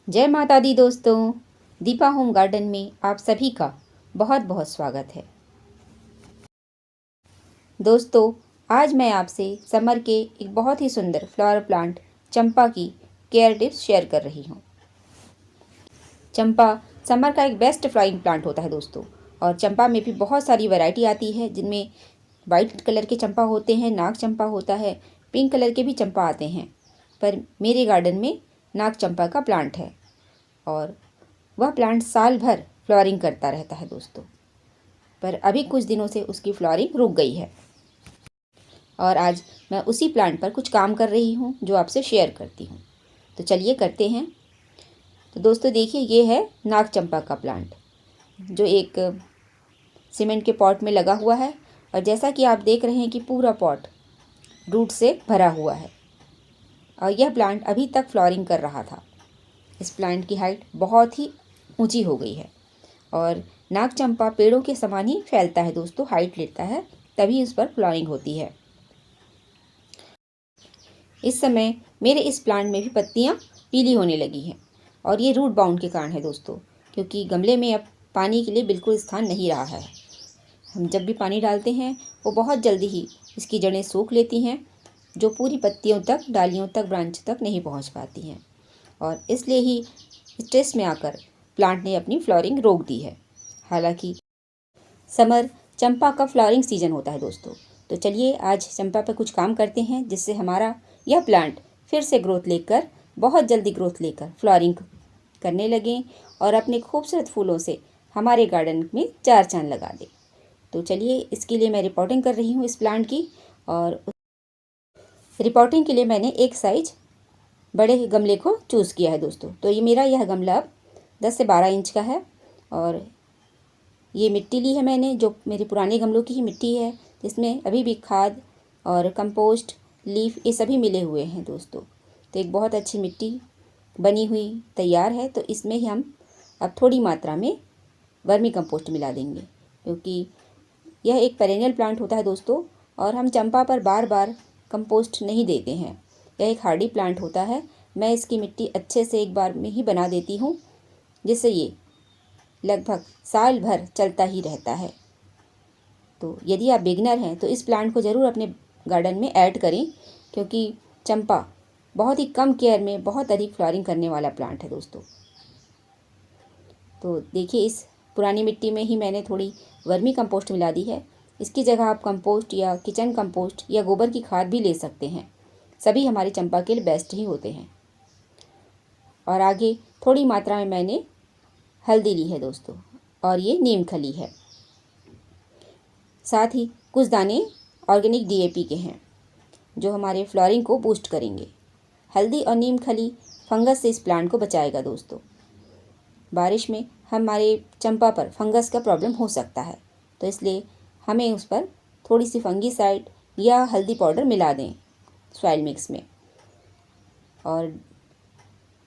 जय माता दी दोस्तों। दीपा होम गार्डन में आप सभी का बहुत बहुत स्वागत है। दोस्तों, आज मैं आपसे समर के एक बहुत ही सुंदर फ्लावर प्लांट चंपा की केयर टिप्स शेयर कर रही हूँ। चंपा समर का एक बेस्ट फ्लावरिंग प्लांट होता है दोस्तों। और चंपा में भी बहुत सारी वैरायटी आती है, जिनमें वाइट कलर के चंपा होते हैं, नाग चंपा होता है, पिंक कलर के भी चंपा आते हैं। पर मेरे गार्डन में नाग चंपा का प्लांट है और वह प्लांट साल भर फ्लावरिंग करता रहता है दोस्तों। पर अभी कुछ दिनों से उसकी फ्लावरिंग रुक गई है और आज मैं उसी प्लांट पर कुछ काम कर रही हूँ जो आपसे शेयर करती हूँ। तो चलिए करते हैं। तो दोस्तों देखिए, ये है नाग चंपा का प्लांट जो एक सीमेंट के पॉट में लगा हुआ है। और जैसा कि आप देख रहे हैं कि पूरा पॉट रूट से भरा हुआ है और यह प्लांट अभी तक फ्लावरिंग कर रहा था। इस प्लांट की हाइट बहुत ही ऊंची हो गई है और नाग चंपा पेड़ों के समान ही फैलता है दोस्तों, हाइट लेता है, तभी उस पर फ्लावरिंग होती है। इस समय मेरे इस प्लांट में भी पत्तियां पीली होने लगी हैं और ये रूट बाउंड के कारण है दोस्तों, क्योंकि गमले में अब पानी के लिए बिल्कुल स्थान नहीं रहा है। हम जब भी पानी डालते हैं वो बहुत जल्दी ही इसकी जड़ें सूख लेती हैं, जो पूरी पत्तियों तक, डालियों तक, ब्रांच तक नहीं पहुंच पाती हैं और इसलिए ही स्ट्रेस में आकर प्लांट ने अपनी फ्लावरिंग रोक दी है। हालांकि समर चंपा का फ्लावरिंग सीजन होता है दोस्तों। तो चलिए आज चंपा पर कुछ काम करते हैं, जिससे हमारा यह प्लांट फिर से बहुत जल्दी ग्रोथ लेकर फ्लावरिंग करने लगे और अपने खूबसूरत फूलों से हमारे गार्डन में चार चांद लगा दे। तो चलिए, इसके लिए मैं रिपोर्टिंग कर रही हूँ इस प्लांट की। और रिपोर्टिंग के लिए मैंने एक साइज बड़े गमले को चूज़ किया है दोस्तों। तो यह गमला अब 10 से 12 इंच का है और ये मिट्टी ली है मैंने, जो मेरे पुराने गमलों की ही मिट्टी है, जिसमें अभी भी खाद और कंपोस्ट, लीफ, ये सभी मिले हुए हैं दोस्तों। तो एक बहुत अच्छी मिट्टी बनी हुई तैयार है। तो इसमें ही हम अब थोड़ी मात्रा में वर्मी कंपोस्ट मिला देंगे, क्योंकि यह एक पेरेनियल प्लांट होता है दोस्तों और हम चंपा पर बार बार कंपोस्ट नहीं देते हैं। यह एक हार्डी प्लांट होता है। मैं इसकी मिट्टी अच्छे से एक बार में ही बना देती हूँ, जिससे ये लगभग साल भर चलता ही रहता है। तो यदि आप बिगनर हैं तो इस प्लांट को ज़रूर अपने गार्डन में ऐड करें, क्योंकि चंपा बहुत ही कम केयर में बहुत अधिक फ्लावरिंग करने वाला प्लांट है दोस्तों। तो देखिए, इस पुरानी मिट्टी में ही मैंने थोड़ी वर्मी कंपोस्ट मिला दी है। इसकी जगह आप कंपोस्ट या किचन कंपोस्ट या गोबर की खाद भी ले सकते हैं। सभी हमारी चंपा के लिए बेस्ट ही होते हैं। और आगे थोड़ी मात्रा में मैंने हल्दी ली है दोस्तों और ये नीम खली है। साथ ही कुछ दाने ऑर्गेनिक डीएपी के हैं, जो हमारे फ्लावरिंग को बूस्ट करेंगे। हल्दी और नीम खली फंगस से इस प्लांट को बचाएगा दोस्तों। बारिश में हमारे चंपा पर फंगस का प्रॉब्लम हो सकता है, तो इसलिए हमें उस पर थोड़ी सी फंगीसाइड या हल्दी पाउडर मिला दें सॉइल मिक्स में। और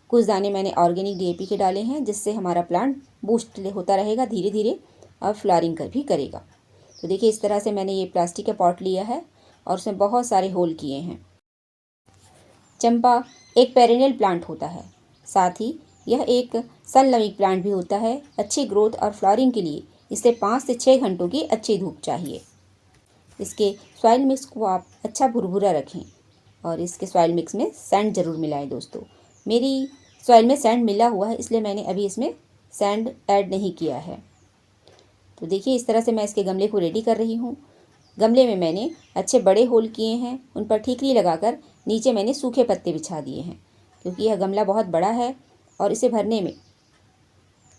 कुछ दाने मैंने ऑर्गेनिक डीएपी के डाले हैं, जिससे हमारा प्लांट बूस्ट होता रहेगा धीरे धीरे और फ्लावरिंग कर भी करेगा। तो देखिए, इस तरह से मैंने ये प्लास्टिक का पॉट लिया है और उसमें बहुत सारे होल किए हैं। चंपा एक पेरेनियल प्लांट होता है, साथ ही यह एक सनलविंग प्लांट भी होता है। अच्छी ग्रोथ और फ्लावरिंग के लिए इसे 5 से 6 घंटों की अच्छी धूप चाहिए। इसके सॉइल मिक्स को आप अच्छा भुरभुरा रखें और इसके सॉइल मिक्स में सैंड ज़रूर मिलाएं दोस्तों। मेरी सॉइल में सैंड मिला हुआ है, इसलिए मैंने अभी इसमें सैंड ऐड नहीं किया है। तो देखिए, इस तरह से मैं इसके गमले को रेडी कर रही हूँ। गमले में मैंने अच्छे बड़े होल किए हैं, उन पर ठीकरी लगाकर नीचे मैंने सूखे पत्ते बिछा दिए हैं, क्योंकि यह गमला बहुत बड़ा है और इसे भरने में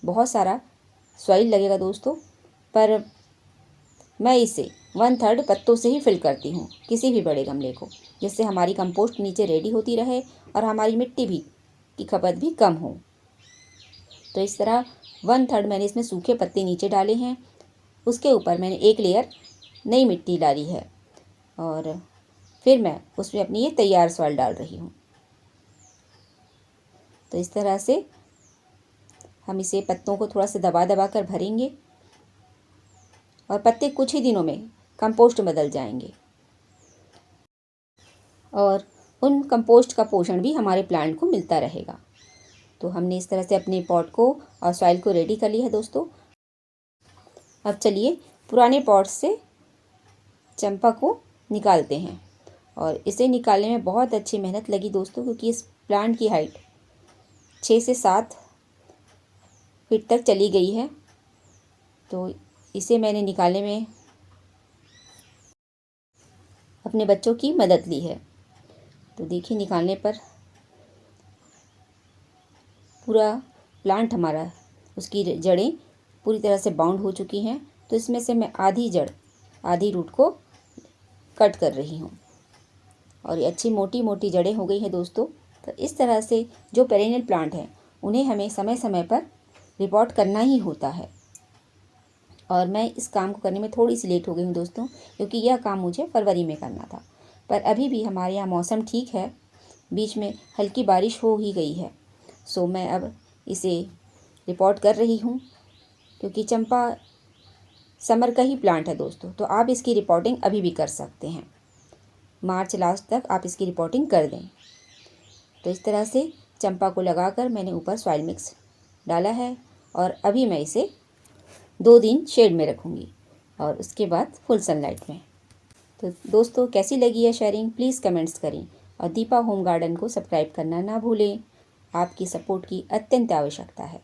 बहुत सारा सॉइल लगेगा दोस्तों। पर मैं इसे 1/3 पत्तों से ही फिल करती हूँ किसी भी बड़े गमले को, जिससे हमारी कंपोस्ट नीचे रेडी होती रहे और हमारी मिट्टी भी की खपत भी कम हो। तो इस तरह 1/3 मैंने इसमें सूखे पत्ते नीचे डाले हैं। उसके ऊपर मैंने एक लेयर नई मिट्टी डाली है और फिर मैं उसमें अपनी ये तैयार सॉइल डाल रही हूँ। तो इस तरह से हम इसे पत्तों को थोड़ा सा दबा दबा कर भरेंगे और पत्ते कुछ ही दिनों में कंपोस्ट में बदल जाएंगे और उन कंपोस्ट का पोषण भी हमारे प्लांट को मिलता रहेगा। तो हमने इस तरह से अपने पॉट को और सॉइल को रेडी कर लिया है दोस्तों। अब चलिए पुराने पॉट से चंपा को निकालते हैं। और इसे निकालने में बहुत अच्छी मेहनत लगी दोस्तों, क्योंकि इस प्लांट की हाइट 6 से 7 फीट तक चली गई है। तो इसे मैंने निकालने में अपने बच्चों की मदद ली है। तो देखिए निकालने पर पूरा प्लांट हमारा, उसकी जड़ें पूरी तरह से बाउंड हो चुकी हैं। तो इसमें से मैं आधी रूट को कट कर रही हूँ और ये अच्छी मोटी मोटी जड़ें हो गई हैं दोस्तों। तो इस तरह से जो पेरेनियल प्लांट हैं उन्हें हमें समय समय पर रिपोर्ट करना ही होता है। और मैं इस काम को करने में थोड़ी सी लेट हो गई हूँ दोस्तों, क्योंकि यह काम मुझे फरवरी में करना था। पर अभी भी हमारे यहाँ मौसम ठीक है, बीच में हल्की बारिश हो ही गई है। सो मैं अब इसे रिपोर्ट कर रही हूँ, क्योंकि चंपा समर का ही प्लांट है दोस्तों। तो आप इसकी रिपोर्टिंग अभी भी कर सकते हैं, मार्च लास्ट तक आप इसकी रिपोर्टिंग कर दें। तो इस तरह से चंपा को लगाकर मैंने ऊपर सॉइल मिक्स डाला है और अभी मैं इसे 2 दिन शेड में रखूँगी और उसके बाद फुल सनलाइट में। तो दोस्तों कैसी लगी है शेयरिंग, प्लीज़ कमेंट्स करें और दीपा होम गार्डन को सब्सक्राइब करना ना भूलें। आपकी सपोर्ट की अत्यंत आवश्यकता है।